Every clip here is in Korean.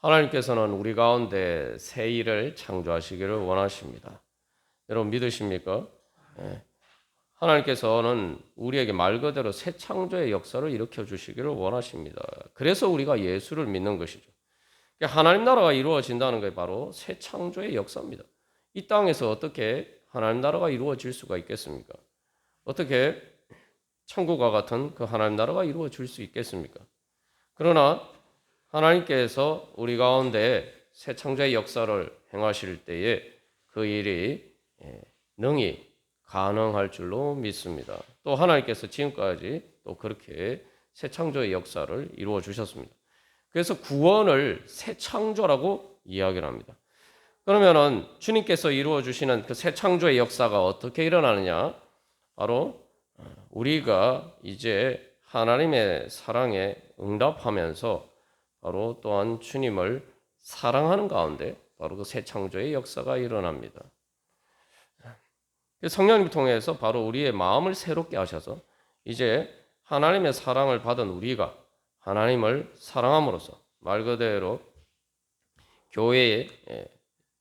하나님께서는 우리 가운데 새 일을 창조하시기를 원하십니다. 여러분 믿으십니까? 예. 하나님께서는 우리에게 말 그대로 새 창조의 역사를 일으켜 주시기를 원하십니다. 그래서 우리가 예수를 믿는 것이죠. 하나님 나라가 이루어진다는 게 바로 새 창조의 역사입니다. 이 땅에서 어떻게 하나님 나라가 이루어질 수가 있겠습니까? 어떻게 천국과 같은 그 하나님 나라가 이루어질 수 있겠습니까? 그러나 하나님께서 우리 가운데 새 창조의 역사를 행하실 때에 그 일이 능히 가능할 줄로 믿습니다. 또 하나님께서 지금까지 또 그렇게 새 창조의 역사를 이루어 주셨습니다. 그래서 구원을 새 창조라고 이야기를 합니다. 그러면은 주님께서 이루어 주시는 그 새 창조의 역사가 어떻게 일어나느냐? 바로 우리가 이제 하나님의 사랑에 응답하면서 바로 또한 주님을 사랑하는 가운데 바로 그 새 창조의 역사가 일어납니다. 성령님을 통해서 바로 우리의 마음을 새롭게 하셔서 이제 하나님의 사랑을 받은 우리가 하나님을 사랑함으로써 말 그대로 교회의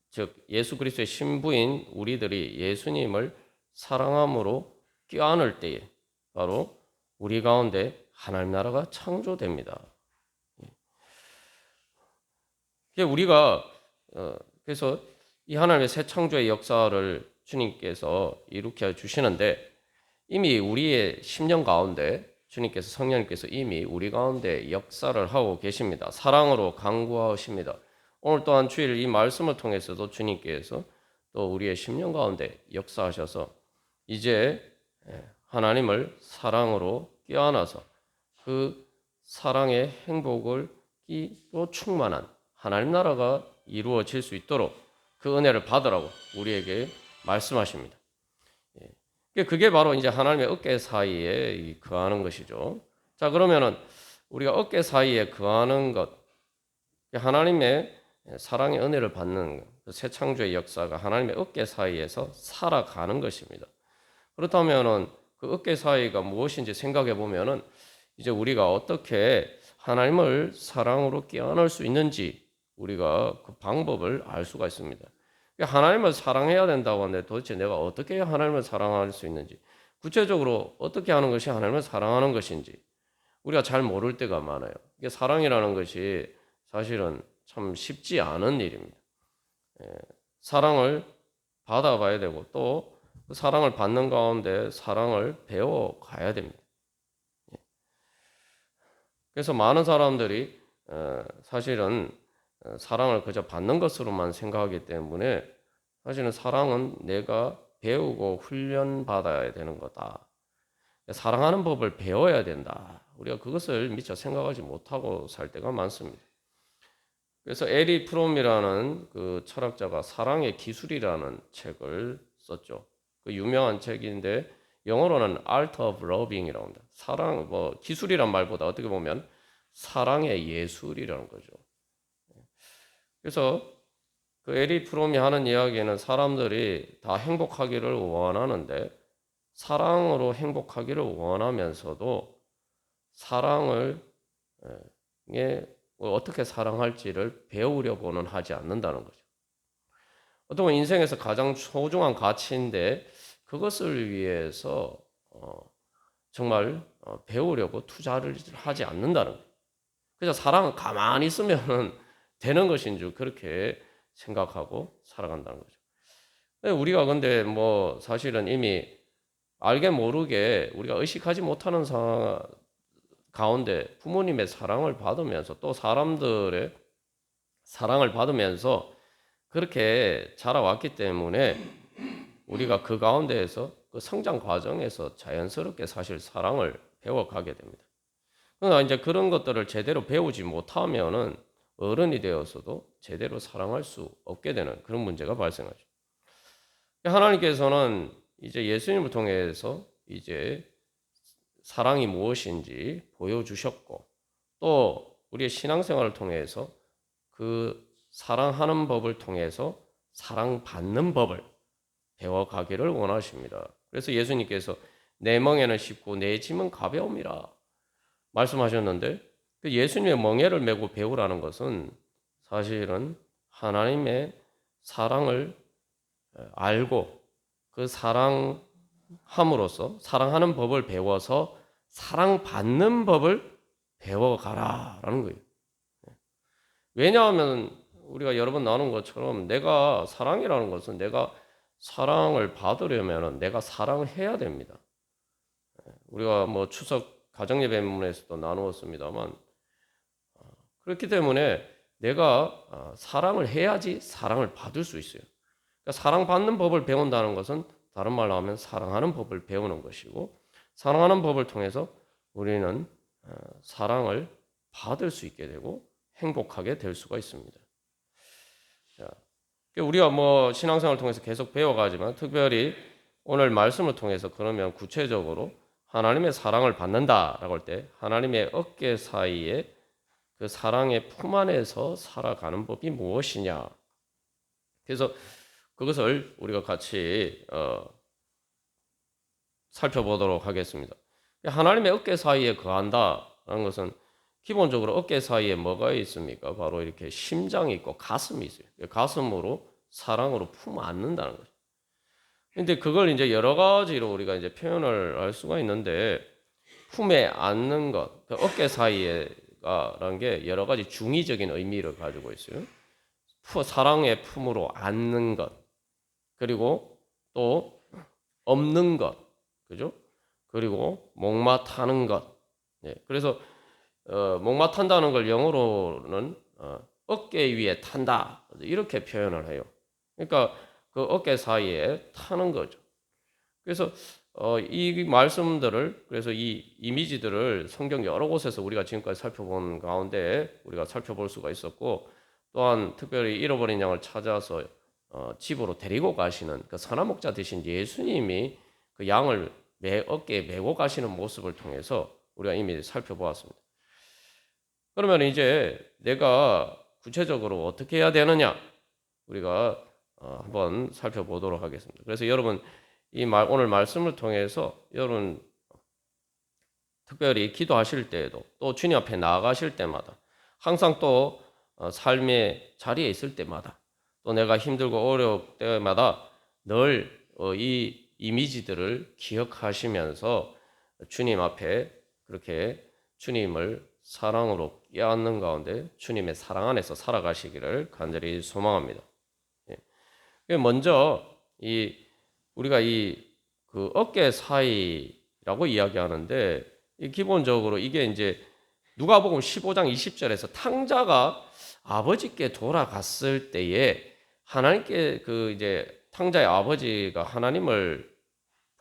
즉 예수 그리스도의 신부인 우리들이 예수님을 사랑함으로 껴안을 때에 바로 우리 가운데 하나님 나라가 창조됩니다. 우리가 그래서 이 하나님의 새 창조의 역사를 주님께서 일으켜 주시는데 이미 우리의 심령 가운데 주님께서 성령님께서 이미 우리 가운데 역사를 하고 계십니다. 사랑으로 강구하십니다. 오늘 또한 주일 이 말씀을 통해서도 주님께서 또 우리의 심령 가운데 역사하셔서 이제 하나님을 사랑으로 껴안아서 그 사랑의 행복을 또 충만한 하나님 나라가 이루어질 수 있도록 그 은혜를 받으라고 우리에게 말씀하십니다. 그게 바로 이제 하나님의 어깨 사이에 거하는 것이죠. 자, 그러면은 우리가 어깨 사이에 거하는 것, 하나님의 사랑의 은혜를 받는 새 창조의 역사가 하나님의 어깨 사이에서 살아가는 것입니다. 그렇다면은 그 어깨 사이가 무엇인지 생각해 보면은 이제 우리가 어떻게 하나님을 사랑으로 껴안을 수 있는지 우리가 그 방법을 알 수가 있습니다. 하나님을 사랑해야 된다고 하는데 도대체 내가 어떻게 하나님을 사랑할 수 있는지, 구체적으로 어떻게 하는 것이 하나님을 사랑하는 것인지 우리가 잘 모를 때가 많아요. 이게 사랑이라는 것이 사실은 참 쉽지 않은 일입니다. 사랑을 받아봐야 되고 또 그 사랑을 받는 가운데 사랑을 배워가야 됩니다. 그래서 많은 사람들이 사실은 사랑을 그저 받는 것으로만 생각하기 때문에 사실은 사랑은 내가 배우고 훈련받아야 되는 거다. 사랑하는 법을 배워야 된다. 우리가 그것을 미처 생각하지 못하고 살 때가 많습니다. 그래서 에리 프롬이라는 그 철학자가 사랑의 기술이라는 책을 썼죠. 그 유명한 책인데 영어로는 Art of Loving이라고 합니다. 사랑, 기술이란 말보다 어떻게 보면 사랑의 예술이라는 거죠. 그래서 그 에리 프롬이 하는 이야기는 사람들이 다 행복하기를 원하는데 사랑으로 행복하기를 원하면서도 사랑을 어떻게 사랑할지를 배우려고는 하지 않는다는 거죠. 어떤 인생에서 가장 소중한 가치인데 그것을 위해서 정말 배우려고 투자를 하지 않는다는 거예요. 그래서 사랑은 가만히 있으면 되는 것인 줄 그렇게 생각하고 살아간다는 거죠. 우리가 근데 사실은 이미 알게 모르게 우리가 의식하지 못하는 상황 가운데 부모님의 사랑을 받으면서 또 사람들의 사랑을 받으면서 그렇게 자라왔기 때문에 우리가 그 가운데에서 그 성장 과정에서 자연스럽게 사실 사랑을 배워가게 됩니다. 그러나 이제 그런 것들을 제대로 배우지 못하면은 어른이 되어서도 제대로 사랑할 수 없게 되는 그런 문제가 발생하죠. 하나님께서는 이제 예수님을 통해서 이제 사랑이 무엇인지 보여주셨고 또 우리의 신앙생활을 통해서 그 사랑하는 법을 통해서 사랑받는 법을 배워가기를 원하십니다. 그래서 예수님께서 내 멍에는 쉽고 내 짐은 가벼움이라 말씀하셨는데 그 예수님의 멍에를 메고 배우라는 것은 사실은 하나님의 사랑을 알고 그 사랑함으로써 사랑하는 법을 배워서 사랑받는 법을 배워가라라는 거예요. 왜냐하면 우리가 여러 번 나눈 것처럼 내가 사랑이라는 것은 내가 사랑을 받으려면 내가 사랑을 해야 됩니다. 우리가 뭐 추석 가정예배문에서도 나누었습니다만 그렇기 때문에 내가 사랑을 해야지 사랑을 받을 수 있어요. 그러니까 사랑받는 법을 배운다는 것은 다른 말로 하면 사랑하는 법을 배우는 것이고 사랑하는 법을 통해서 우리는 사랑을 받을 수 있게 되고 행복하게 될 수가 있습니다. 자, 우리가 뭐 신앙생활을 통해서 계속 배워가지만 특별히 오늘 말씀을 통해서 그러면 구체적으로 하나님의 사랑을 받는다라고 할 때 하나님의 어깨 사이에 그 사랑의 품 안에서 살아가는 법이 무엇이냐. 그래서 그것을 우리가 같이 살펴보도록 하겠습니다. 하나님의 어깨 사이에 거한다라는 것은 기본적으로 어깨 사이에 뭐가 있습니까? 바로 이렇게 심장이 있고 가슴이 있어요. 가슴으로 사랑으로 품 안는다는 거죠. 근데 그걸 이제 여러 가지로 우리가 이제 표현을 할 수가 있는데 품에 안는 것, 그 어깨 사이에라는 게 여러 가지 중의적인 의미를 가지고 있어요. 사랑의 품으로 안는 것, 그리고 또 없는 것, 그죠? 그리고 목마타는 것. 네, 그래서 목마탄다는 걸 영어로는 어깨 위에 탄다 이렇게 표현을 해요. 그러니까 그 어깨 사이에 타는 거죠. 그래서 이 말씀들을 그래서 이 이미지들을 성경 여러 곳에서 우리가 지금까지 살펴본 가운데 우리가 살펴볼 수가 있었고 또한 특별히 잃어버린 양을 찾아서 집으로 데리고 가시는 그 선한 목자 되신 예수님이 그 양을 어깨에 메고 가시는 모습을 통해서 우리가 이미 살펴보았습니다. 그러면 이제 내가 구체적으로 어떻게 해야 되느냐 우리가 한번 살펴보도록 하겠습니다. 그래서 여러분 오늘 말씀을 통해서 여러분 특별히 기도하실 때에도 또 주님 앞에 나아가실 때마다 항상 또 삶의 자리에 있을 때마다 또 내가 힘들고 어려울 때마다 늘 이 이미지들을 기억하시면서 주님 앞에 그렇게 주님을 사랑으로 껴안는 가운데 주님의 사랑 안에서 살아가시기를 간절히 소망합니다. 먼저 우리가 그 어깨 사이라고 이야기하는데 기본적으로 이게 이제 누가복음 15장 20절에서 탕자가 아버지께 돌아갔을 때에 하나님께 그 이제 탕자의 아버지가 하나님을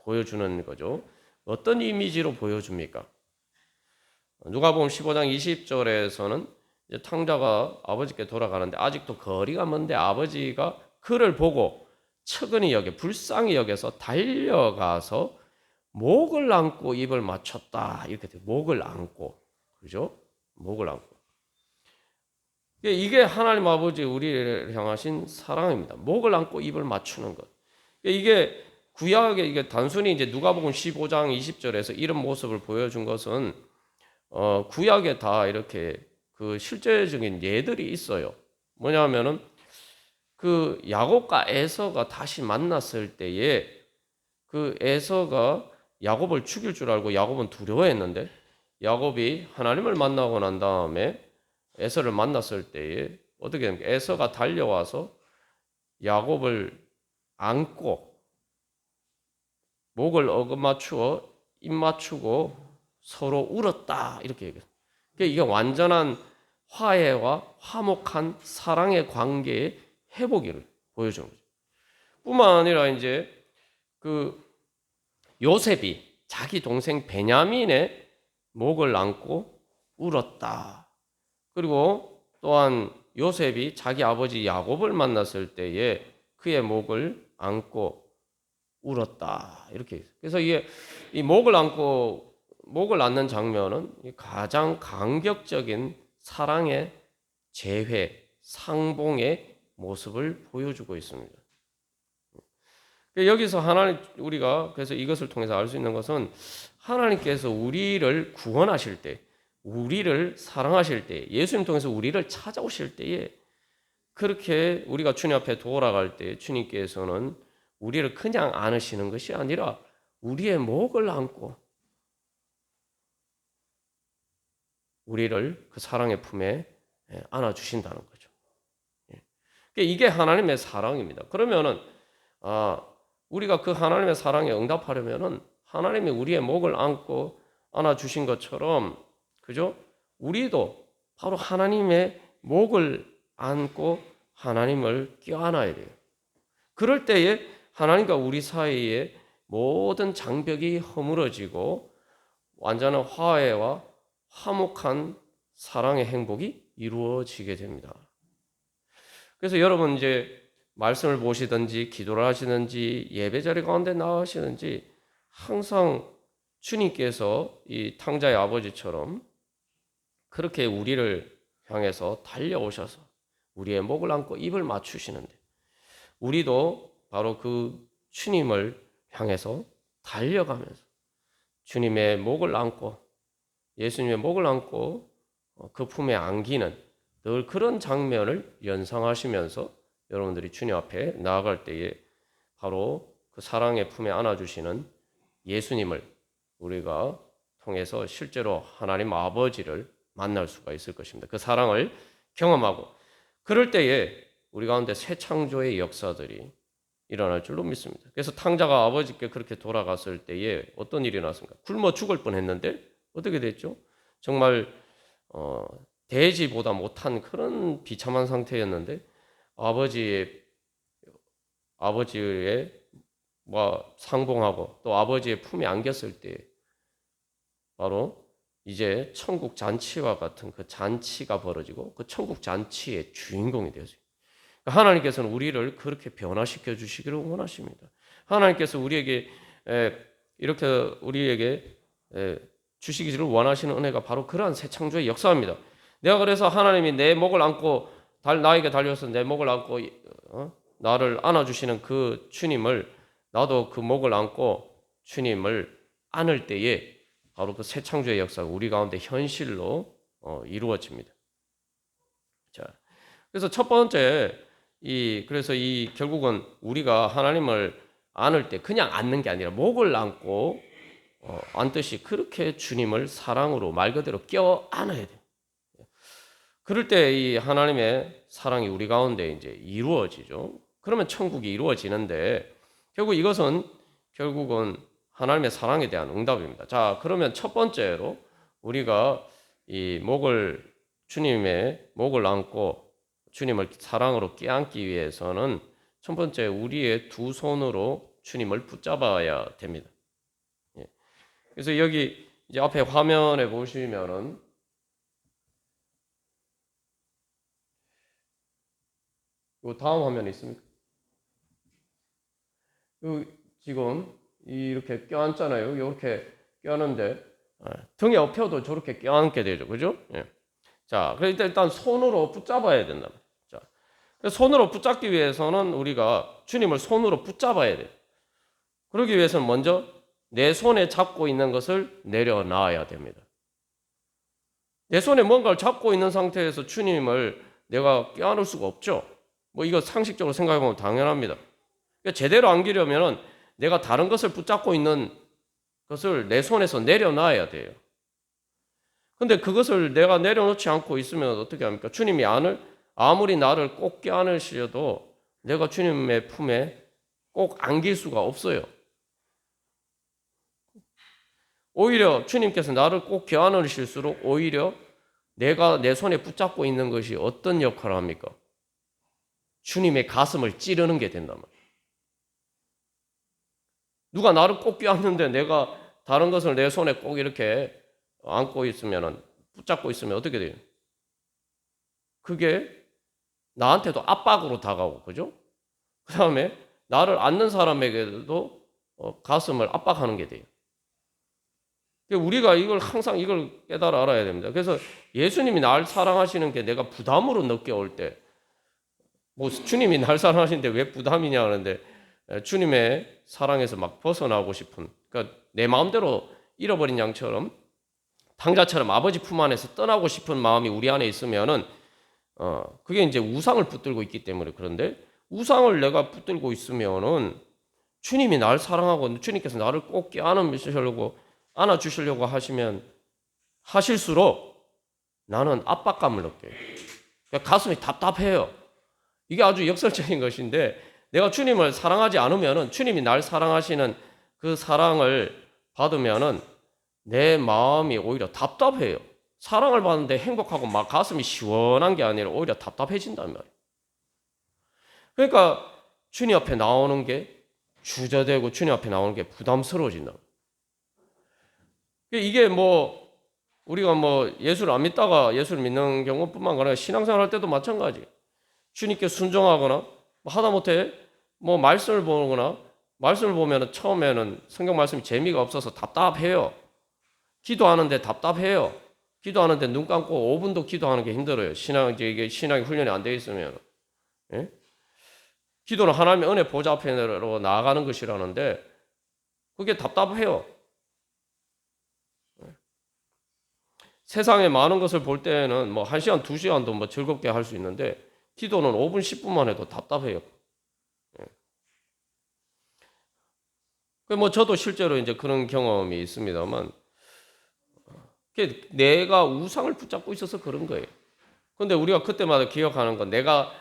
보여주는 거죠. 어떤 이미지로 보여줍니까? 누가복음 15장 20절에서는 이제 탕자가 아버지께 돌아가는데 아직도 거리가 먼데 아버지가 그를 보고 측은히 여겨 불쌍히 여겨서 달려가서 목을 안고 입을 맞췄다. 이렇게 돼요. 목을 안고. 그죠? 목을 안고. 이게 하나님 아버지 우리를 향하신 사랑입니다. 목을 안고 입을 맞추는 것. 이게 구약에 이게 단순히 이제 누가복음 15장 20절에서 이런 모습을 보여준 것은 구약에 다 이렇게 그 실제적인 예들이 있어요. 뭐냐면은 그 야곱과 에서가 다시 만났을 때에 그 에서가 야곱을 죽일 줄 알고 야곱은 두려워했는데 야곱이 하나님을 만나고 난 다음에 에서를 만났을 때에 어떻게 됩니까? 에서가 달려와서 야곱을 안고 목을 어긋맞추어 입 맞추고 서로 울었다 이렇게 얘기해요. 이게 완전한 화해와 화목한 사랑의 관계의 회복을 보여주는 거죠. 뿐만 아니라 이제 그 요셉이 자기 동생 베냐민의 목을 안고 울었다. 그리고 또한 요셉이 자기 아버지 야곱을 만났을 때에 그의 목을 안고 울었다. 이렇게. 그래서 이 목을 안는 장면은 가장 간격적인 사랑의 재회, 상봉의 모습을 보여주고 있습니다. 여기서 우리가 그래서 이것을 통해서 알 수 있는 것은 하나님께서 우리를 구원하실 때, 우리를 사랑하실 때, 예수님 통해서 우리를 찾아오실 때에 그렇게 우리가 주님 앞에 돌아갈 때 주님께서는 우리를 그냥 안으시는 것이 아니라 우리의 목을 안고 우리를 그 사랑의 품에 안아주신다는 거죠. 이게 하나님의 사랑입니다. 그러면은 우리가 그 하나님의 사랑에 응답하려면은 하나님이 우리의 목을 안고 안아주신 것처럼, 그죠? 우리도 바로 하나님의 목을 안고 하나님을 껴안아야 돼요. 그럴 때에 하나님과 우리 사이에 모든 장벽이 허물어지고 완전한 화해와 화목한 사랑의 행복이 이루어지게 됩니다. 그래서 여러분 이제 말씀을 보시든지 기도를 하시든지 예배자리 가운데 나가시든지 항상 주님께서 이 탕자의 아버지처럼 그렇게 우리를 향해서 달려오셔서 우리의 목을 안고 입을 맞추시는데, 우리도 바로 그 주님을 향해서 달려가면서 주님의 목을 안고, 예수님의 목을 안고 그 품에 안기는 늘 그런 장면을 연상하시면서 여러분들이 주님 앞에 나아갈 때에 바로 그 사랑의 품에 안아주시는 예수님을 우리가 통해서 실제로 하나님 아버지를 만날 수가 있을 것입니다. 그 사랑을 경험하고, 그럴 때에 우리 가운데 새 창조의 역사들이 일어날 줄로 믿습니다. 그래서 탕자가 아버지께 그렇게 돌아갔을 때에 어떤 일이 났습니까? 굶어 죽을 뻔했는데 어떻게 됐죠? 정말 돼지보다 못한 그런 비참한 상태였는데 아버지의 상봉하고 또 아버지의 품에 안겼을 때 바로 이제 천국 잔치와 같은 그 잔치가 벌어지고 그 천국 잔치의 주인공이 되었어요. 하나님께서는 우리를 그렇게 변화시켜 주시기를 원하십니다. 하나님께서 우리에게 이렇게 우리에게 주시기를 원하시는 은혜가 바로 그러한 새 창조의 역사입니다. 내가 그래서 하나님이 내 목을 안고 나에게 달려서 내 목을 안고 나를 안아주시는 그 주님을, 나도 그 목을 안고 주님을 안을 때에 바로 그 새 창조의 역사가 우리 가운데 현실로 이루어집니다. 자, 그래서 첫 번째 그래서 결국은 우리가 하나님을 안을 때 그냥 안는 게 아니라 목을 안고 안듯이 그렇게 주님을 사랑으로 말 그대로 껴 안아야 돼요. 그럴 때 이 하나님의 사랑이 우리 가운데 이제 이루어지죠. 그러면 천국이 이루어지는데 결국은 하나님의 사랑에 대한 응답입니다. 자, 그러면 첫 번째로 우리가 주님의 목을 안고 주님을 사랑으로 껴안기 위해서는 첫 번째 우리의 두 손으로 주님을 붙잡아야 됩니다. 그래서 여기 이제 앞에 화면에 보시면은 요 다음 화면에 있습니까? 지금 이렇게 껴안잖아요. 이렇게 껴안는데 등에 업혀도 저렇게 껴안게 되죠, 그죠? 자, 그러니까 일단 손으로 붙잡아야 된다. 자, 손으로 붙잡기 위해서는 우리가 주님을 손으로 붙잡아야 돼요. 그러기 위해서는 먼저 내 손에 잡고 있는 것을 내려놔야 됩니다. 내 손에 뭔가를 잡고 있는 상태에서 주님을 내가 껴안을 수가 없죠. 이거 상식적으로 생각해보면 당연합니다. 그러니까 제대로 안기려면 내가 다른 것을 붙잡고 있는 것을 내 손에서 내려놔야 돼요. 근데 그것을 내가 내려놓지 않고 있으면 어떻게 합니까? 주님이 아무리 나를 꼭 껴안으셔도 내가 주님의 품에 꼭 안길 수가 없어요. 오히려 주님께서 나를 꼭 껴안으실수록 오히려 내가 내 손에 붙잡고 있는 것이 어떤 역할을 합니까? 주님의 가슴을 찌르는 게 된단 말이에요. 누가 나를 꼭 껴안는데 내가 다른 것을 내 손에 꼭 이렇게 안고 있으면, 붙잡고 있으면 어떻게 돼요? 그게 나한테도 압박으로 다가오고, 그죠? 그 다음에 나를 안는 사람에게도 가슴을 압박하는 게 돼요. 우리가 항상 이걸 깨달아 알아야 됩니다. 그래서 예수님이 날 사랑하시는 게 내가 부담으로 느껴올 때, 주님이 날 사랑하시는데 왜 부담이냐 하는데, 주님의 사랑에서 막 벗어나고 싶은, 그러니까 내 마음대로 잃어버린 양처럼 탕자처럼 아버지 품 안에서 떠나고 싶은 마음이 우리 안에 있으면은 그게 이제 우상을 붙들고 있기 때문에. 그런데 우상을 내가 붙들고 있으면은 주님이 날 사랑하고 주님께서 나를 꼭 안아주시려고 하실수록 나는 압박감을 느껴요. 그러니까 가슴이 답답해요. 이게 아주 역설적인 것인데, 내가 주님을 사랑하지 않으면은, 주님이 날 사랑하시는 그 사랑을 받으면은 내 마음이 오히려 답답해요. 사랑을 받는데 행복하고 막 가슴이 시원한 게 아니라 오히려 답답해진단 말이에요. 그러니까 주님 앞에 나오는 게 주저되고 주님 앞에 나오는 게 부담스러워진다. 이게 뭐 우리가 뭐 예수를 안 믿다가 예수를 믿는 경우뿐만 아니라 신앙생활 할 때도 마찬가지. 주님께 순종하거나 하다못해 뭐 말씀을 보거나, 말씀을 보면 처음에는 성경 말씀이 재미가 없어서 답답해요. 기도하는데 답답해요. 기도하는데 눈 감고 5분도 기도하는 게 힘들어요. 이게 신앙이 훈련이 안 되어 있으면. 예? 기도는 하나님의 은혜 보좌 앞으로 나아가는 것이라는데 그게 답답해요. 세상에 많은 것을 볼 때는 뭐 1시간, 2시간도 뭐 즐겁게 할 수 있는데 기도는 5분, 10분만 해도 답답해요. 뭐 저도 실제로 이제 그런 경험이 있습니다만, 내가 우상을 붙잡고 있어서 그런 거예요. 근데 우리가 그때마다 기억하는 건, 내가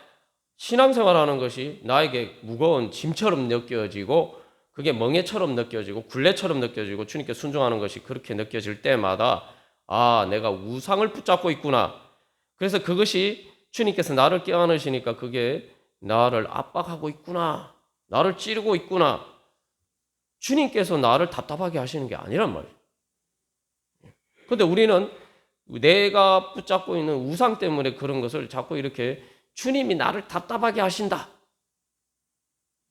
신앙생활하는 것이 나에게 무거운 짐처럼 느껴지고 그게 멍에처럼 느껴지고 굴레처럼 느껴지고 주님께 순종하는 것이 그렇게 느껴질 때마다, 내가 우상을 붙잡고 있구나. 그래서 그것이 주님께서 나를 껴안으시니까 그게 나를 압박하고 있구나. 나를 찌르고 있구나. 주님께서 나를 답답하게 하시는 게 아니란 말이에요. 근데 우리는 내가 붙잡고 있는 우상 때문에 그런 것을 자꾸 이렇게 주님이 나를 답답하게 하신다,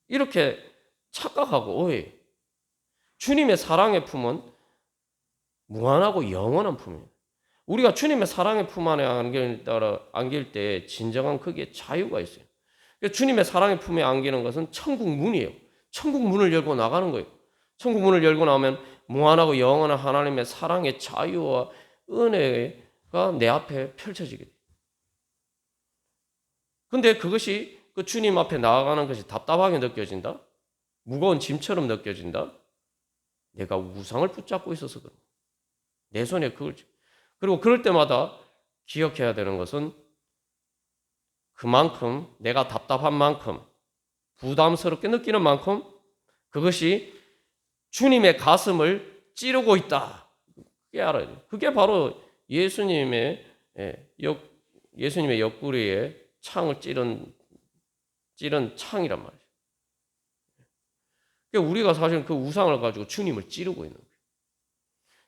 이렇게 착각하고 오해해요. 주님의 사랑의 품은 무한하고 영원한 품이에요. 우리가 주님의 사랑의 품 안에 안길 때 진정한 거기에 자유가 있어요. 주님의 사랑의 품에 안기는 것은 천국 문이에요. 천국 문을 열고 나가는 거예요. 천국 문을 열고 나오면 무한하고 영원한 하나님의 사랑의 자유와 은혜가 내 앞에 펼쳐지게 돼요. 근데 그것이 그 주님 앞에 나아가는 것이 답답하게 느껴진다? 무거운 짐처럼 느껴진다? 내가 우상을 붙잡고 있어서 그런 거예요. 내 손에 그걸. 그리고 그럴 때마다 기억해야 되는 것은, 그만큼 내가 답답한 만큼, 부담스럽게 느끼는 만큼 그것이 주님의 가슴을 찌르고 있다. 그게 알아야 돼요. 그게 바로 예수님의 옆구리에 창을 찌른 창이란 말이에요. 그러니까 우리가 사실 그 우상을 가지고 주님을 찌르고 있는 거예요.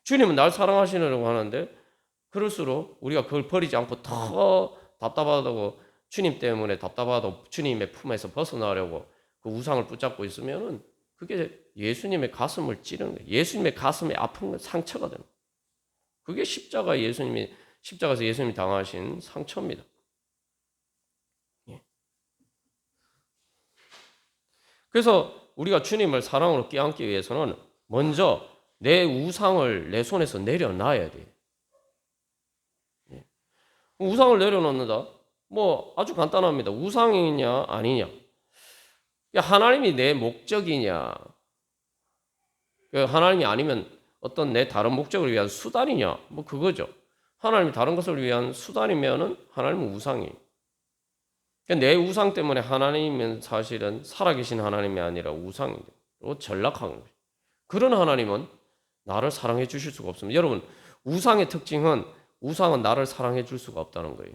주님은 날 사랑하시려고 하는데, 그럴수록 우리가 그걸 버리지 않고 더 답답하다고, 주님 때문에 답답하다고 주님의 품에서 벗어나려고 그 우상을 붙잡고 있으면은 그게 예수님의 가슴을 찌르는 거예요. 예수님의 가슴에 아픈 상처가 되는 거예요. 그게 십자가에서 예수님이 당하신 상처입니다. 그래서 우리가 주님을 사랑으로 껴안기 위해서는 먼저 내 우상을 내 손에서 내려놔야 돼요. 우상을 내려놓는다? 뭐 아주 간단합니다. 우상이냐 아니냐. 하나님이 내 목적이냐, 하나님이 아니면 어떤 내 다른 목적을 위한 수단이냐, 뭐 그거죠. 하나님이 다른 것을 위한 수단이면은 하나님은 우상이에요. 내 우상 때문에 하나님은 사실은 살아계신 하나님이 아니라 우상인데, 전락한 거예요. 그런 하나님은 나를 사랑해 주실 수가 없습니다. 여러분, 우상의 특징은, 우상은 나를 사랑해 줄 수가 없다는 거예요.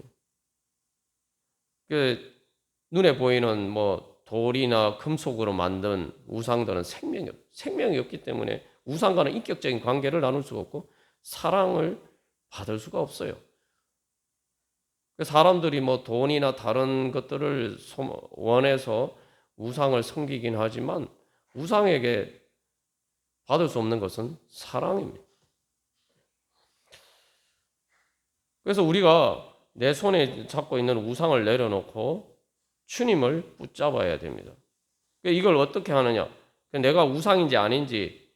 눈에 보이는 뭐 돌이나 금속으로 만든 우상들은 생명이 없기 때문에 우상과는 인격적인 관계를 나눌 수가 없고 사랑을 받을 수가 없어요. 사람들이 뭐 돈이나 다른 것들을 원해서 우상을 섬기긴 하지만 우상에게 받을 수 없는 것은 사랑입니다. 그래서 우리가 내 손에 잡고 있는 우상을 내려놓고 주님을 붙잡아야 됩니다. 이걸 어떻게 하느냐? 내가 우상인지 아닌지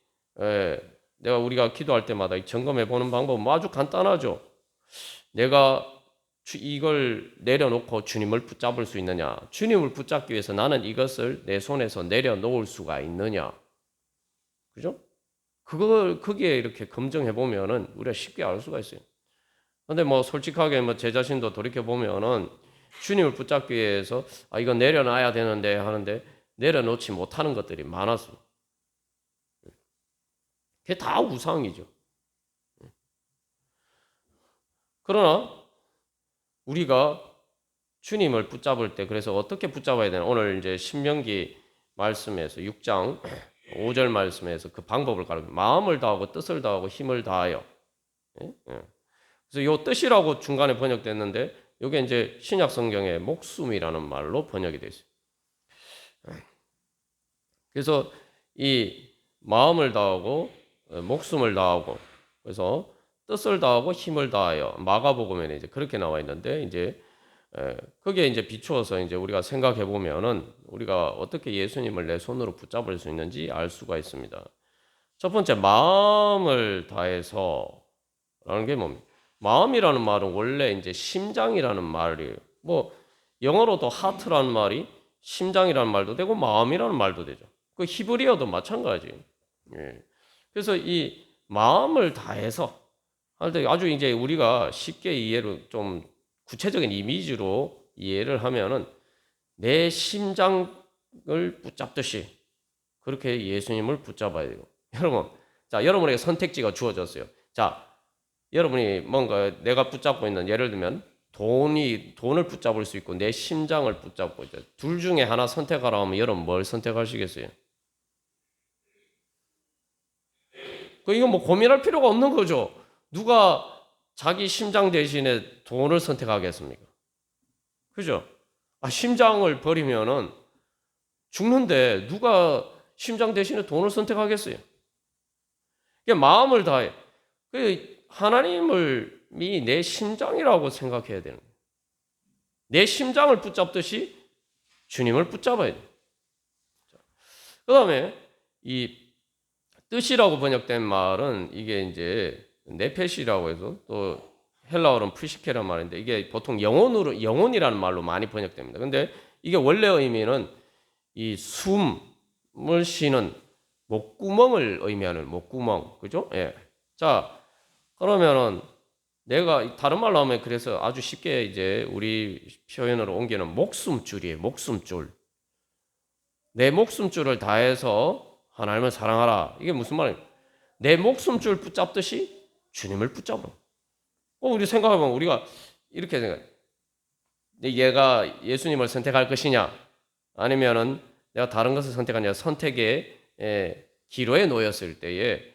우리가 기도할 때마다 점검해 보는 방법은 아주 간단하죠. 내가 이걸 내려놓고 주님을 붙잡을 수 있느냐? 주님을 붙잡기 위해서 나는 이것을 내 손에서 내려놓을 수가 있느냐? 그죠? 그걸 거기에 이렇게 검증해 보면은 우리가 쉽게 알 수가 있어요. 근데 뭐 솔직하게 뭐 제 자신도 돌이켜 보면은 주님을 붙잡기 위해서 이거 내려놔야 되는데 하는데 내려놓지 못하는 것들이 많았어요. 그게 다 우상이죠. 그러나 우리가 주님을 붙잡을 때 그래서 어떻게 붙잡아야 되나? 오늘 이제 신명기 말씀에서 6장 5절 말씀에서 그 방법을 가르쳐 마음을 다하고 뜻을 다하고 힘을 다하여. 그래서 요 뜻이라고 중간에 번역됐는데 이게 이제 신약 성경에 목숨이라는 말로 번역이 되어 있어요. 그래서 이 마음을 다하고 목숨을 다하고 그래서 뜻을 다하고 힘을 다하여 마가복음에는 이제 그렇게 나와 있는데 이제 거기에 이제 비추어서 이제 우리가 생각해 보면은 우리가 어떻게 예수님을 내 손으로 붙잡을 수 있는지 알 수가 있습니다. 첫 번째 마음을 다해서라는 게 뭡니까? 마음이라는 말은 원래 이제 심장이라는 말이에요. 뭐 영어로도 하트라는 말이 심장이라는 말도 되고 마음이라는 말도 되죠. 그 히브리어도 마찬가지예요. 예. 그래서 이 마음을 다해서 할 때 아주 이제 우리가 쉽게 이해로 좀 구체적인 이미지로 이해를 하면은 내 심장을 붙잡듯이 그렇게 예수님을 붙잡아야 돼요. 여러분, 자, 여러분에게 선택지가 주어졌어요. 자, 여러분이 뭔가 내가 붙잡고 있는 예를 들면 돈을 붙잡을 수 있고 내 심장을 붙잡고 있죠. 둘 중에 하나 선택하라 하면 여러분 뭘 선택하시겠어요? 이건 뭐 고민할 필요가 없는 거죠. 누가 자기 심장 대신에 돈을 선택하겠습니까? 그죠? 심장을 버리면은 죽는데 누가 심장 대신에 돈을 선택하겠어요? 이게 마음을 다해. 하나님을 내 심장이라고 생각해야 되는 거예요. 내 심장을 붙잡듯이 주님을 붙잡아야 돼요. 그 다음에 이 뜻이라고 번역된 말은 이게 이제 네페시라고 해서 또 헬라어로는 프시케란 말인데 이게 보통 영혼이라는 말로 많이 번역됩니다. 근데 이게 원래 의미는 이 숨을 쉬는 목구멍을 의미하는 목구멍. 그죠? 예. 자, 그러면은 내가 다른 말로 하면 그래서 아주 쉽게 이제 우리 표현으로 옮기는 목숨줄이에요. 목숨줄. 내 목숨줄을 다해서 하나님을 사랑하라. 이게 무슨 말이에요? 내 목숨줄 붙잡듯이 주님을 붙잡으라. 우리 생각해보면 우리가 이렇게 생각해. 얘가 예수님을 선택할 것이냐 아니면은 내가 다른 것을 선택하냐 선택의 기로에 놓였을 때에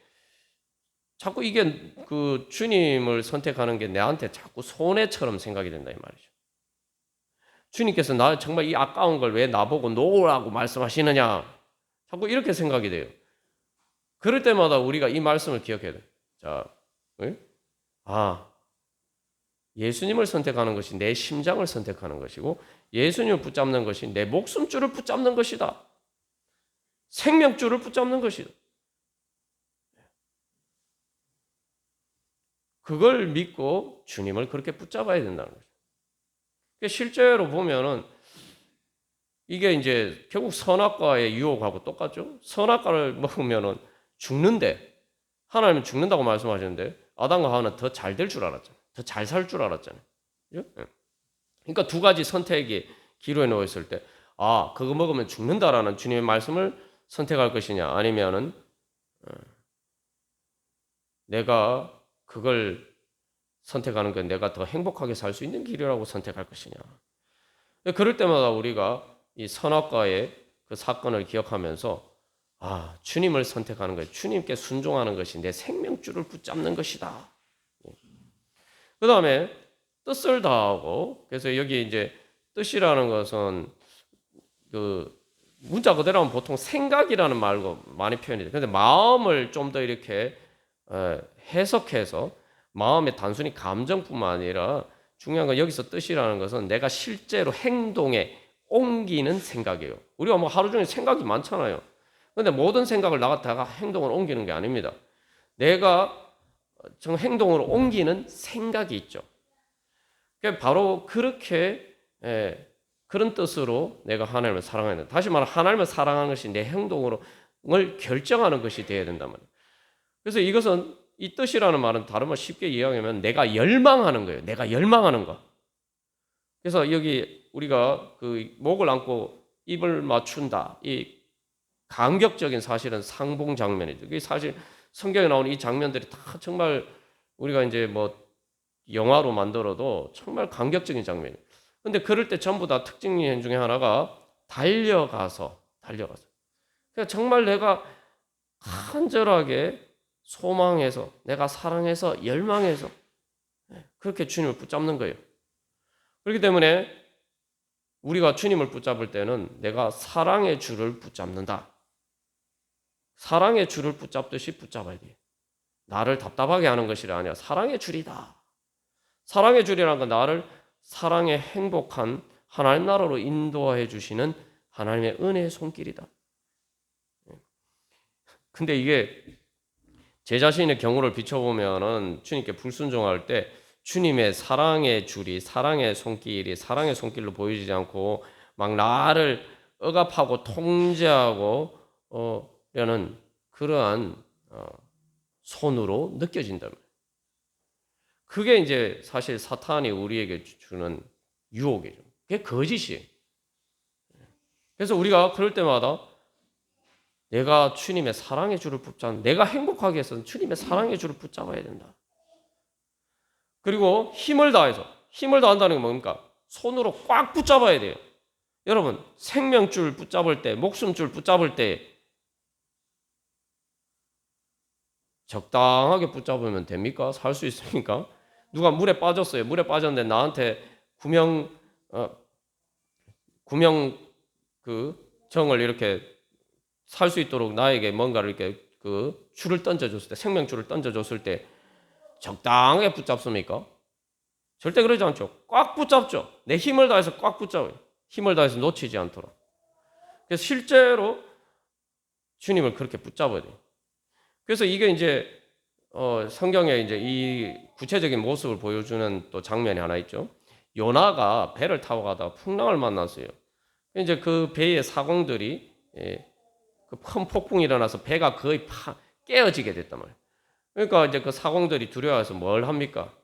자꾸 이게 그 주님을 선택하는 게 내한테 자꾸 손해처럼 생각이 된다 이 말이죠. 주님께서 나 정말 이 아까운 걸 왜 나보고 놓으라고 말씀하시느냐 자꾸 이렇게 생각이 돼요. 그럴 때마다 우리가 이 말씀을 기억해야 돼요. 자, 예수님을 선택하는 것이 내 심장을 선택하는 것이고 예수님을 붙잡는 것이 내 목숨줄을 붙잡는 것이다. 생명줄을 붙잡는 것이다. 그걸 믿고 주님을 그렇게 붙잡아야 된다는 거죠. 실제로 보면은 이게 이제 결국 선악과의 유혹하고 똑같죠. 선악과를 먹으면은 죽는데 하나님은 죽는다고 말씀하셨는데 아담과 하와는 더 잘 될 줄 알았잖아요. 더 잘 살 줄 알았잖아요. 그렇죠? 그러니까 두 가지 선택이 기로에 놓여 있을 때 그거 먹으면 죽는다라는 주님의 말씀을 선택할 것이냐 아니면은 내가 그걸 선택하는 건 내가 더 행복하게 살 수 있는 길이라고 선택할 것이냐. 그럴 때마다 우리가 이 선악과의 그 사건을 기억하면서 주님을 선택하는 것, 주님께 순종하는 것이 내 생명줄을 붙잡는 것이다. 그 다음에 뜻을 다하고, 그래서 여기 이제 뜻이라는 것은 그 문자 그대로 하면 보통 생각이라는 말로 많이 표현이 돼요. 그런데 마음을 좀 더 이렇게 해석해서 마음의 단순히 감정뿐만 아니라 중요한 건 여기서 뜻이라는 것은 내가 실제로 행동에 옮기는 생각이에요. 우리가 뭐 하루 종일 생각이 많잖아요. 그런데 모든 생각을 나갔다가 행동을 옮기는 게 아닙니다. 내가 정 행동으로 옮기는 생각이 있죠. 그러니까 바로 그렇게 그런 뜻으로 내가 하나님을 사랑하는, 다시 말하면 하나님을 사랑하는 것이 내 행동으로 을 결정하는 것이 되어야 된단 말이에요. 그래서 이것은 이 뜻이라는 말은 다른 말 쉽게 이야기하면 내가 열망하는 거예요. 내가 열망하는 거. 그래서 여기 우리가 그 목을 안고 입을 맞춘다. 이 감격적인 사실은 상봉 장면이죠. 이게 사실 성경에 나오는 이 장면들이 다 정말 우리가 이제 뭐 영화로 만들어도 정말 감격적인 장면이에요. 근데 그럴 때 전부 다 특징 중에 하나가 달려가서. 그러니까 정말 내가 간절하게 소망해서, 내가 사랑해서, 열망해서 그렇게 주님을 붙잡는 거예요. 그렇기 때문에 우리가 주님을 붙잡을 때는 내가 사랑의 줄을 붙잡는다. 사랑의 줄을 붙잡듯이 붙잡아야 돼요. 나를 답답하게 하는 것이 아니라 사랑의 줄이다. 사랑의 줄이라는 건 나를 사랑의 행복한 하나님 나라로 인도해 주시는 하나님의 은혜의 손길이다. 근데 이게 제 자신의 경우를 비춰보면은 주님께 불순종할 때 주님의 사랑의 줄이, 사랑의 손길이 사랑의 손길로 보이지 않고 막 나를 억압하고 통제하고 려는 그러한 손으로 느껴진다면, 그게 이제 사실 사탄이 우리에게 주는 유혹이죠. 그게 거짓이에요. 그래서 우리가 그럴 때마다 내가 주님의 사랑의 줄을 붙잡는, 내가 행복하게 해서는 주님의 사랑의 줄을 붙잡아야 된다. 그리고 힘을 다한다는 게 뭡니까? 손으로 꽉 붙잡아야 돼요. 여러분, 생명줄 붙잡을 때, 목숨줄 붙잡을 때 적당하게 붙잡으면 됩니까? 살 수 있습니까? 누가 물에 빠졌어요. 물에 빠졌는데 나한테 구명 그 정을 이렇게 살 수 있도록 나에게 뭔가를 이렇게 그 줄을 던져줬을 때, 생명줄을 던져줬을 때 적당하게 붙잡습니까? 절대 그러지 않죠. 꽉 붙잡죠. 내 힘을 다해서 꽉 붙잡아요. 힘을 다해서 놓치지 않도록. 그래서 실제로 주님을 그렇게 붙잡아야 돼요. 그래서 이게 이제 성경에 이제 이 구체적인 모습을 보여주는 또 장면이 하나 있죠. 요나가 배를 타고 가다가 풍랑을 만났어요. 이제 그 배의 사공들이 그 큰 폭풍이 일어나서 배가 거의 깨어지게 됐단 말이에요. 그러니까 이제 그 사공들이 두려워해서 뭘 합니까?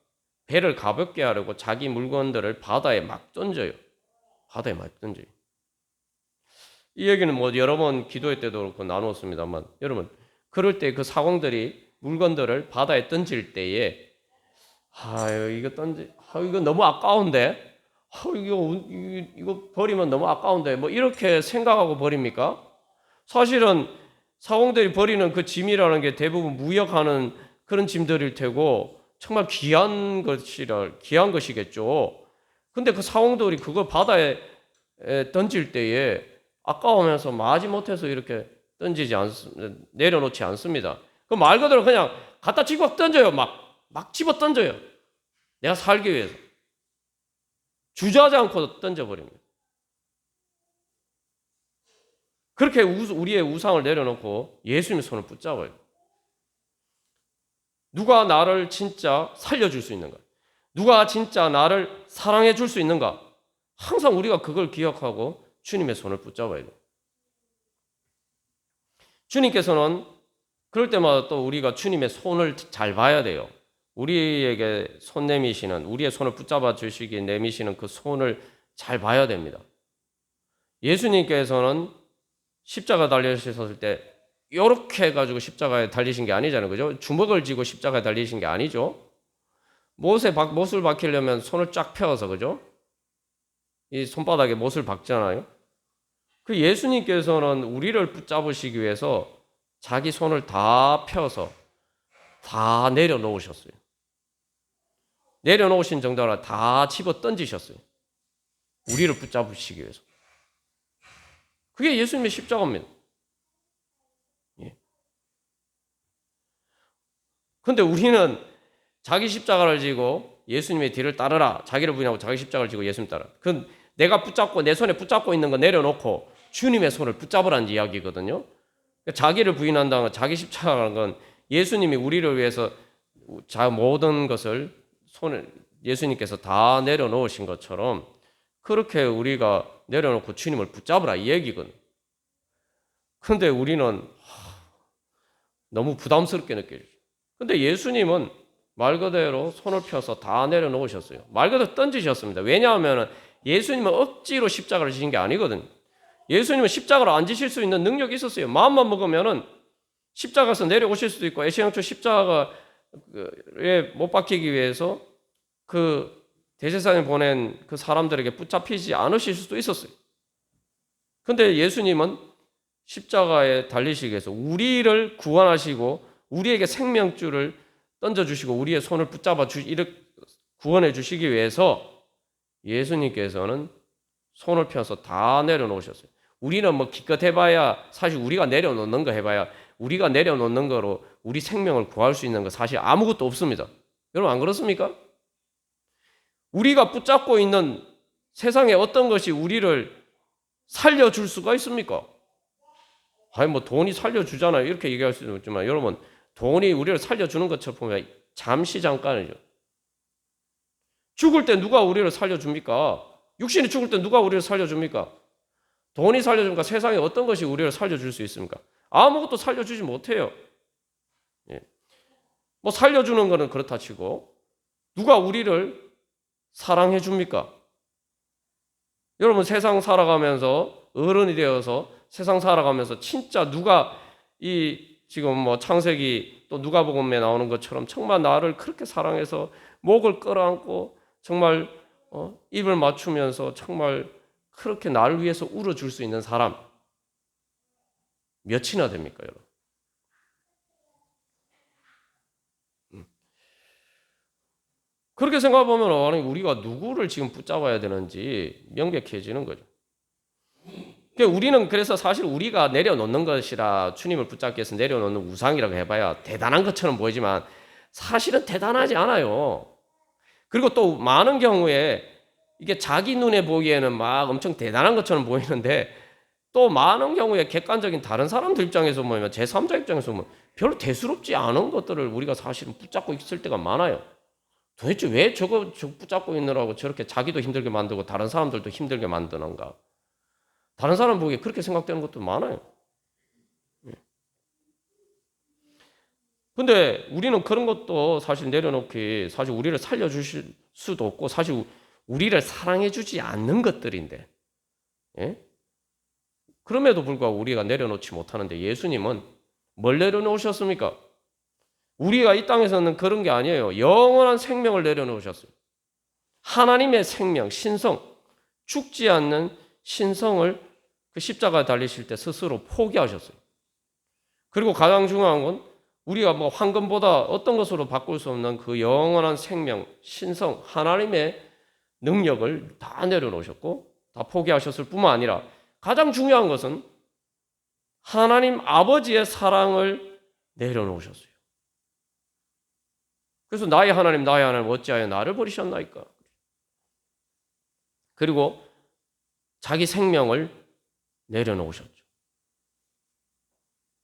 배를 가볍게 하려고 자기 물건들을 바다에 막 던져요. 이 얘기는 뭐 여러 번 기도회 때도 그렇고 나누었습니다만, 여러분, 그럴 때 그 사공들이 물건들을 바다에 던질 때에 이거 너무 아까운데, 이거 버리면 너무 아까운데, 뭐 이렇게 생각하고 버립니까? 사실은 사공들이 버리는 그 짐이라는 게 대부분 무역하는 그런 짐들일 테고 정말 귀한 것이겠죠. 근데 그 사공들이 그걸 바다에 던질 때에 아까우면서 마지못해서 이렇게 내려놓지 않습니다. 그 말 그대로 그냥 갖다 집어 던져요. 막 집어 던져요. 내가 살기 위해서. 주저하지 않고 던져버립니다. 그렇게 우리의 우상을 내려놓고 예수님의 손을 붙잡아요. 누가 나를 진짜 살려줄 수 있는가? 누가 진짜 나를 사랑해 줄 수 있는가? 항상 우리가 그걸 기억하고 주님의 손을 붙잡아야 돼요. 주님께서는 그럴 때마다 또 우리가 주님의 손을 잘 봐야 돼요. 우리에게 손 내미시는, 우리의 손을 붙잡아 주시기 내미시는 그 손을 잘 봐야 됩니다. 예수님께서는 십자가 달리셨을 때 이렇게 해가지고 십자가에 달리신 게 아니잖아요. 그죠? 주먹을 쥐고 십자가에 달리신 게 아니죠. 못을 박히려면 손을 쫙 펴서, 그죠? 이 손바닥에 못을 박잖아요. 그 예수님께서는 우리를 붙잡으시기 위해서 자기 손을 다 펴서 다 내려놓으셨어요. 내려놓으신 정도라 다 집어 던지셨어요. 우리를 붙잡으시기 위해서. 그게 예수님의 십자가입니다. 그런데 우리는 자기 십자가를 지고 예수님의 뒤를 따르라. 자기를 부인하고 자기 십자가를 지고 예수님 따라. 그건 내가 붙잡고 내 손에 붙잡고 있는 거 내려놓고 주님의 손을 붙잡으라는 이야기거든요. 자기를 부인한다는 건, 자기 십자가라는 건 예수님이 우리를 위해서 모든 것을 예수님께서 다 내려놓으신 것처럼 그렇게 우리가 내려놓고 주님을 붙잡으라 이 얘기거든. 근데 우리는 너무 부담스럽게 느껴져요. 근데 예수님은 말 그대로 손을 펴서 다 내려놓으셨어요. 말 그대로 던지셨습니다. 왜냐하면 예수님은 억지로 십자가를 지신 게 아니거든요. 예수님은 십자가를 안 지실 수 있는 능력이 있었어요. 마음만 먹으면은 십자가에서 내려오실 수도 있고, 애시당초 십자가에 못 박히기 위해서 그 대제사장이 보낸 그 사람들에게 붙잡히지 않으실 수도 있었어요. 근데 예수님은 십자가에 달리시기 위해서 우리를 구원하시고 우리에게 생명줄을 던져주시고 우리의 손을 붙잡아 구원해 주시기 위해서 예수님께서는 손을 펴서 다 내려놓으셨어요. 우리는 뭐 기껏 해봐야 사실 우리가 내려놓는 거 해봐야 우리가 내려놓는 거로 우리 생명을 구할 수 있는 거 사실 아무것도 없습니다. 여러분 안 그렇습니까? 우리가 붙잡고 있는 세상에 어떤 것이 우리를 살려줄 수가 있습니까? 아니 뭐 돈이 살려주잖아요. 이렇게 얘기할 수도 있지만 여러분 돈이 우리를 살려주는 것처럼 보면 잠시 잠깐이죠. 죽을 때 누가 우리를 살려줍니까? 육신이 죽을 때 누가 우리를 살려줍니까? 돈이 살려줍니까? 세상에 어떤 것이 우리를 살려줄 수 있습니까? 아무것도 살려주지 못해요. 예. 뭐 살려주는 거는 그렇다 치고 누가 우리를 사랑해 줍니까? 여러분 세상 살아가면서 어른이 되어서 세상 살아가면서 진짜 누가 이 지금 뭐 창세기 또 누가복음에 나오는 것처럼 정말 나를 그렇게 사랑해서 목을 끌어안고 정말 입을 맞추면서 정말 그렇게 나를 위해서 울어줄 수 있는 사람 몇이나 됩니까, 여러분? 그렇게 생각해보면 아니 우리가 누구를 지금 붙잡아야 되는지 명백해지는 거죠. 우리는 그래서 사실 우리가 내려놓는 것이라 주님을 붙잡기 위해서 내려놓는 우상이라고 해봐야 대단한 것처럼 보이지만 사실은 대단하지 않아요. 그리고 또 많은 경우에 이게 자기 눈에 보기에는 막 엄청 대단한 것처럼 보이는데 또 많은 경우에 객관적인 다른 사람들 입장에서 보면 제3자 입장에서 보면 별로 대수롭지 않은 것들을 우리가 사실은 붙잡고 있을 때가 많아요. 도대체 왜 저거 붙잡고 있느라고 저렇게 자기도 힘들게 만들고 다른 사람들도 힘들게 만드는가? 다른 사람 보기에 그렇게 생각되는 것도 많아요. 근데 우리는 그런 것도 사실 내려놓기 사실 우리를 살려주실 수도 없고 사실 우리를 사랑해주지 않는 것들인데 그럼에도 불구하고 우리가 내려놓지 못하는데 예수님은 뭘 내려놓으셨습니까? 우리가 이 땅에서는 그런 게 아니에요. 영원한 생명을 내려놓으셨어요. 하나님의 생명, 신성, 죽지 않는 신성을 그 십자가에 달리실 때 스스로 포기하셨어요. 그리고 가장 중요한 건 우리가 뭐 황금보다 어떤 것으로 바꿀 수 없는 그 영원한 생명, 신성, 하나님의 능력을 다 내려놓으셨고 다 포기하셨을 뿐만 아니라 가장 중요한 것은 하나님 아버지의 사랑을 내려놓으셨어요. 그래서 나의 하나님 어찌하여 나를 버리셨나이까? 그리고 자기 생명을 내려놓으셨죠.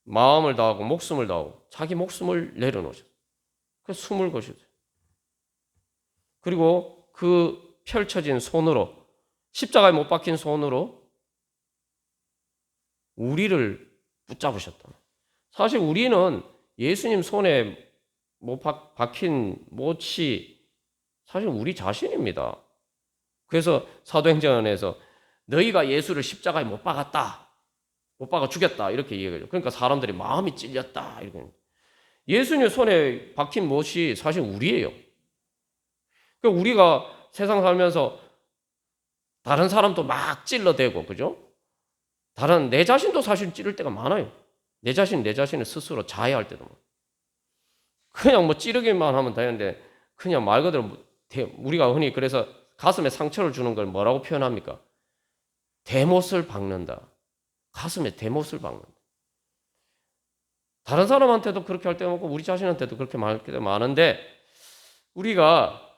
마음을 다하고 목숨을 다하고 자기 목숨을 내려놓으셨어요. 그래서 숨을 거셨어요. 그리고 그 펼쳐진 손으로 십자가에 못 박힌 손으로 우리를 붙잡으셨다. 사실 우리는 예수님 손에 못 박힌 못이 사실 우리 자신입니다. 그래서 사도행전에서 너희가 예수를 십자가에 못 박았다. 못 박아 죽였다. 이렇게 얘기해요. 그러니까 사람들이 마음이 찔렸다. 이렇게. 예수님 손에 박힌 못이 사실 우리예요. 그러니까 우리가 세상 살면서 다른 사람도 막 찔러대고, 그죠? 내 자신도 사실 찌를 때가 많아요. 내 자신을 스스로 자해할 때도 많아요. 그냥 뭐 찌르기만 하면 되는데, 그냥 말 그대로 우리가 흔히 그래서 가슴에 상처를 주는 걸 뭐라고 표현합니까? 대못을 박는다. 가슴에 대못을 박는다. 다른 사람한테도 그렇게 할 때가 많고 우리 자신한테도 그렇게 말할 때가 많은데 우리가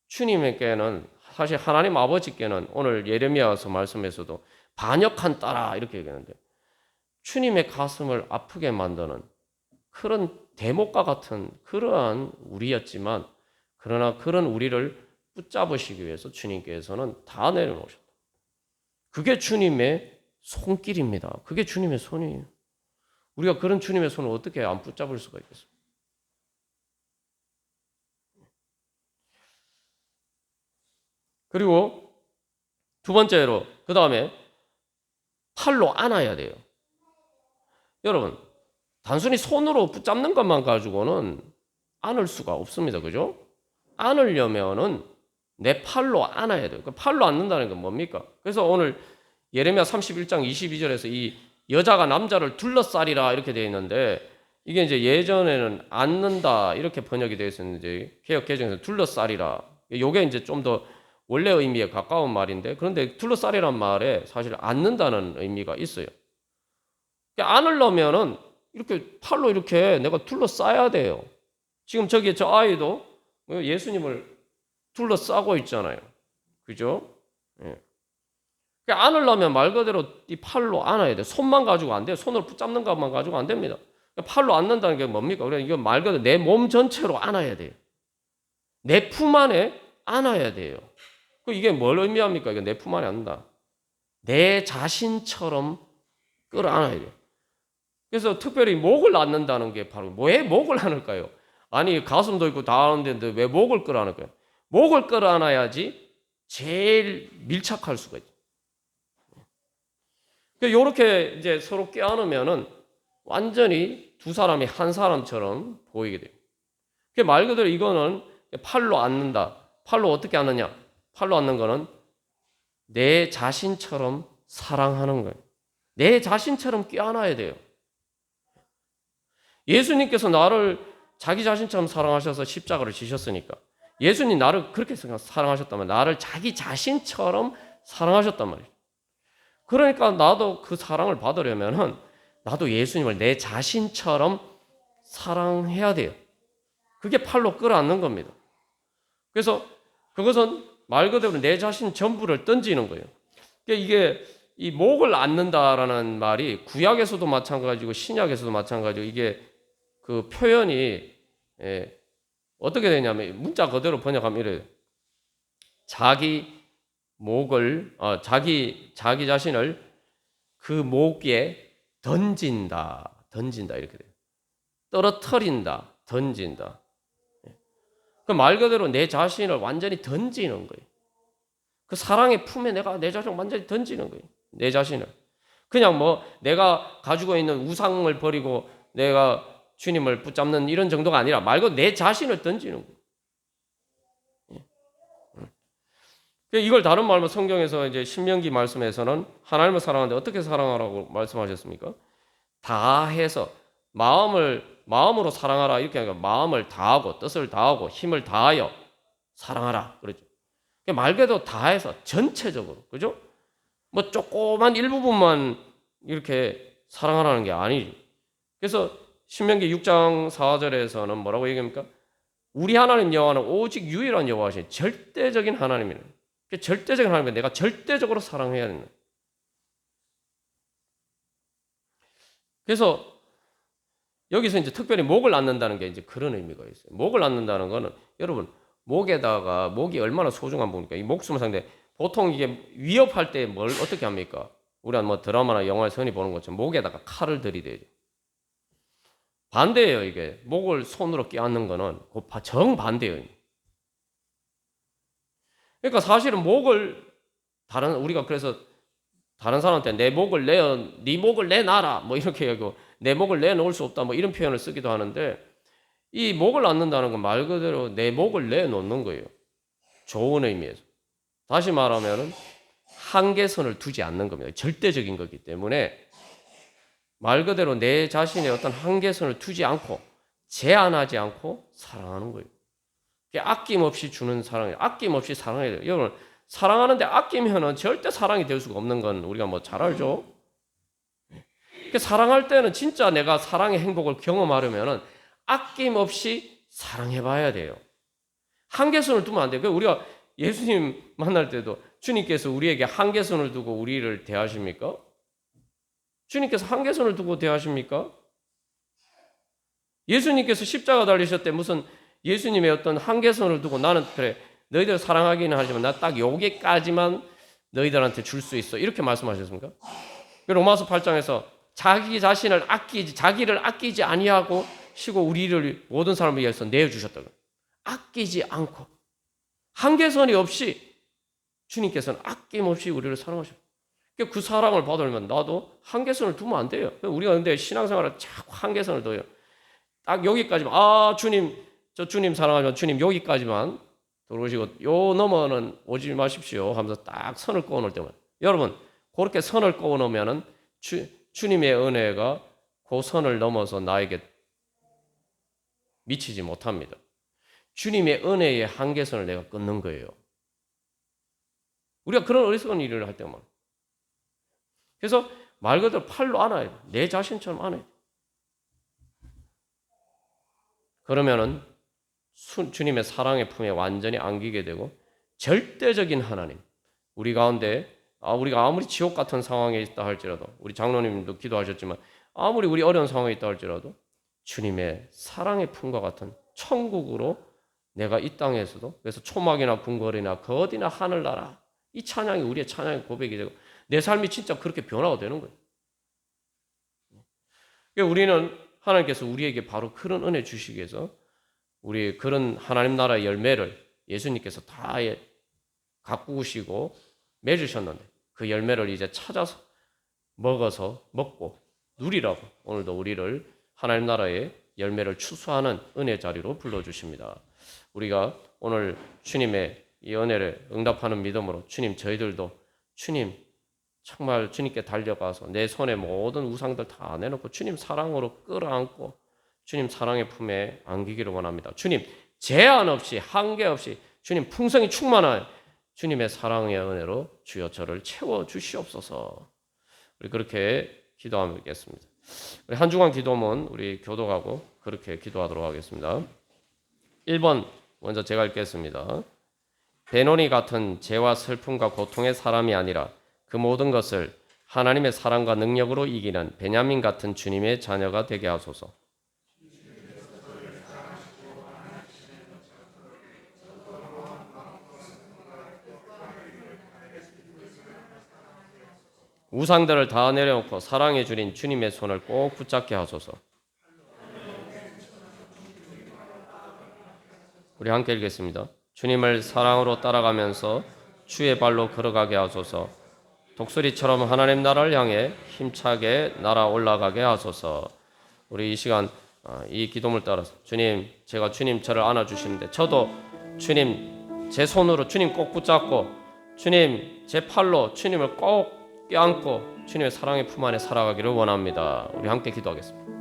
주님에게는 사실 하나님 아버지께는 오늘 예레미야서 말씀에서도 반역한 딸아 이렇게 얘기하는데 주님의 가슴을 아프게 만드는 그런 대목과 같은 그러한 우리였지만 그러나 그런 우리를 붙잡으시기 위해서 주님께서는 다 내려놓으셨다. 그게 주님의 손길입니다. 그게 주님의 손이에요. 우리가 그런 주님의 손을 어떻게 안 붙잡을 수가 있겠습니까? 그리고 두 번째로 그 다음에 팔로 안아야 돼요. 여러분 단순히 손으로 붙잡는 것만 가지고는 안을 수가 없습니다. 그죠? 안으려면은 내 팔로 안아야 돼요. 팔로 안는다는 건 뭡니까? 그래서 오늘 예레미야 31장 22절에서 이 여자가 남자를 둘러싸리라 이렇게 되어 있는데 이게 이제 예전에는 안는다 이렇게 번역이 되어 있었는데 개역 개정에서 둘러싸리라. 이게 이제 좀 더 원래 의미에 가까운 말인데 그런데 둘러싸리란 말에 사실 안는다는 의미가 있어요. 안으려면은 이렇게 팔로 이렇게 내가 둘러싸야 돼요. 지금 저기 저 아이도 예수님을 둘러싸고 있잖아요. 그죠? 예. 안으려면 말 그대로 이 팔로 안아야 돼. 손만 가지고 안 돼요. 손을 붙잡는 것만 가지고 안 됩니다. 팔로 안는다는 게 뭡니까? 그래 이거 말 그대로 내 몸 전체로 안아야 돼요. 내 품 안에 안아야 돼요. 이게 뭘 의미합니까? 이게 내 품 안에 안다. 내 자신처럼 끌어안아야 돼요. 그래서 특별히 목을 안는다는 게 바로 왜 목을 안을까요? 아니 가슴도 있고 다 하는데 왜 목을 끌어안을까요? 목을 끌어안아야지 제일 밀착할 수가 있죠. 이렇게 이제 서로 껴안으면은 완전히 두 사람이 한 사람처럼 보이게 돼요. 말 그대로 이거는 팔로 안는다. 팔로 어떻게 안느냐? 팔로 안는 거는 내 자신처럼 사랑하는 거예요. 내 자신처럼 껴안아야 돼요. 예수님께서 나를 자기 자신처럼 사랑하셔서 십자가를 지셨으니까 예수님 나를 그렇게 사랑하셨다면 나를 자기 자신처럼 사랑하셨단 말이에요. 그러니까 나도 그 사랑을 받으려면은 나도 예수님을 내 자신처럼 사랑해야 돼요. 그게 팔로 끌어안는 겁니다. 그래서 그것은 말 그대로 내 자신 전부를 던지는 거예요. 이게 이 목을 안는다라는 말이 구약에서도 마찬가지고 신약에서도 마찬가지고 이게 그 표현이 어떻게 되냐면 문자 그대로 번역하면 이래요. 자기 목을 자기 자신을 그 목에 던진다 이렇게 돼요. 떨어뜨린다, 던진다. 그 말 그대로 내 자신을 완전히 던지는 거예요. 그 사랑의 품에 내가 내 자신을 완전히 던지는 거예요. 내 자신을. 그냥 내가 가지고 있는 우상을 버리고 내가 주님을 붙잡는 이런 정도가 아니라 말 그대로 내 자신을 던지는 거예요. 이걸 다른 말로 성경에서 이제 신명기 말씀에서는 하나님을 사랑하는데 어떻게 사랑하라고 말씀하셨습니까? 다해서 마음으로 사랑하라 이렇게 하니까 마음을 다하고 뜻을 다하고 힘을 다하여 사랑하라 그러죠. 말 그대로 다해서 전체적으로 그죠? 조그만 일부분만 이렇게 사랑하라는 게 아니지. 그래서 신명기 6장 4절에서는 뭐라고 얘기합니까? 우리 하나님 여호와는 오직 유일한 여호와시니 절대적인 하나님이네. 절대적인 하나님을 내가 절대적으로 사랑해야 된다. 그래서 여기서 이제 특별히 목을 안는다는 게 이제 그런 의미가 있어요. 목을 안는다는 거는 여러분 목에다가 목이 얼마나 소중한 부분입니까? 이 목숨을 상대 보통 이게 위협할 때 뭘 어떻게 합니까? 우리가 드라마나 영화에서 흔히 보는 것처럼 목에다가 칼을 들이대죠. 반대예요. 이게 목을 손으로 껴안는 거는 정반대예요. 그러니까 사실은 목을 우리가 그래서 다른 사람한테 네 목을 내놔라 이렇게 하고 내 목을 내놓을 수 없다 이런 표현을 쓰기도 하는데 이 목을 안는다는 건 말 그대로 내 목을 내놓는 거예요. 좋은 의미에서. 다시 말하면 한계선을 두지 않는 겁니다. 절대적인 거기 때문에 말 그대로 내 자신의 어떤 한계선을 두지 않고 제한하지 않고 사랑하는 거예요. 아낌없이 주는 사랑이에요. 아낌없이 사랑해야 돼요. 여러분 사랑하는데 아끼면은 절대 사랑이 될 수가 없는 건 우리가 잘 알죠. 사랑할 때는 진짜 내가 사랑의 행복을 경험하려면은 아낌없이 사랑해봐야 돼요. 한계선을 두면 안 돼요. 우리가 예수님 만날 때도 주님께서 우리에게 한계선을 두고 우리를 대하십니까? 주님께서 한계선을 두고 대하십니까? 예수님께서 십자가 달리실 때 무슨 예수님의 어떤 한계선을 두고 나는 그래 너희들 사랑하기는 하지만 나 딱 여기까지만 너희들한테 줄 수 있어. 이렇게 말씀하셨습니까? 로마서 8장에서 자기를 아끼지 아니하고 시고 우리를 모든 사람을 위해서 내어주셨다고. 아끼지 않고 한계선이 없이 주님께서는 아낌없이 우리를 사랑하셨어요. 그 사랑을 받으려면 나도 한계선을 두면 안 돼요. 우리가 근데 신앙생활을 자꾸 한계선을 둬요. 딱 여기까지만, 주님, 저 주님 사랑하지만 주님 여기까지만 들어오시고 요 넘어는 오지 마십시오 하면서 딱 선을 그어놓을 때만, 여러분 그렇게 선을 그어놓으면은 주님의 은혜가 그 선을 넘어서 나에게 미치지 못합니다. 주님의 은혜의 한계선을 내가 끊는 거예요. 우리가 그런 어리석은 일을 할 때만. 그래서 말 그대로 팔로 안아야 돼. 내 자신처럼 안아야 돼. 그러면은 주님의 사랑의 품에 완전히 안기게 되고 절대적인 하나님, 우리 가운데 우리가 아무리 지옥 같은 상황에 있다 할지라도, 우리 장로님도 기도하셨지만 아무리 우리 어려운 상황에 있다 할지라도 주님의 사랑의 품과 같은 천국으로 내가 이 땅에서도, 그래서 초막이나 궁궐이나 그 어디나 하늘나라, 이 찬양이 우리의 찬양의 고백이 되고 내 삶이 진짜 그렇게 변화가 되는 거예요. 우리는 하나님께서 우리에게 바로 그런 은혜 주시기 위해서 우리 그런 하나님 나라의 열매를 예수님께서 다 가꾸시고 맺으셨는데 그 열매를 이제 찾아서 먹고 누리라고 오늘도 우리를 하나님 나라의 열매를 추수하는 은혜 자리로 불러주십니다. 우리가 오늘 주님의 이 은혜를 응답하는 믿음으로 주님, 저희들도 주님 정말 주님께 달려가서 내 손에 모든 우상들 다 내놓고 주님 사랑으로 끌어안고 주님 사랑의 품에 안기기를 원합니다. 주님 제한 없이 한계 없이 주님 풍성히 충만한 주님의 사랑의 은혜로 주여 저를 채워 주시옵소서. 우리 그렇게 기도하겠습니다. 우리 한 주간 기도문 우리 교독하고 그렇게 기도하도록 하겠습니다. 1번 먼저 제가 읽겠습니다. 베노니 같은 죄와 슬픔과 고통의 사람이 아니라 그 모든 것을 하나님의 사랑과 능력으로 이기는 베냐민 같은 주님의 자녀가 되게 하소서. 우상들을 다 내려놓고 사랑해 주린 주님의 손을 꼭 붙잡게 하소서. 우리 함께 읽겠습니다. 주님을 사랑으로 따라가면서 주의 발로 걸어가게 하소서. 독수리처럼 하나님 나라를 향해 힘차게 날아 올라가게 하소서. 우리 이 시간 이 기도를 따라서 주님, 제가 주님 저를 안아주시는데 저도 주님 제 손으로 주님 꼭 붙잡고 주님 제 팔로 주님을 꼭 껴안고 주님의 사랑의 품 안에 살아가기를 원합니다. 우리 함께 기도하겠습니다.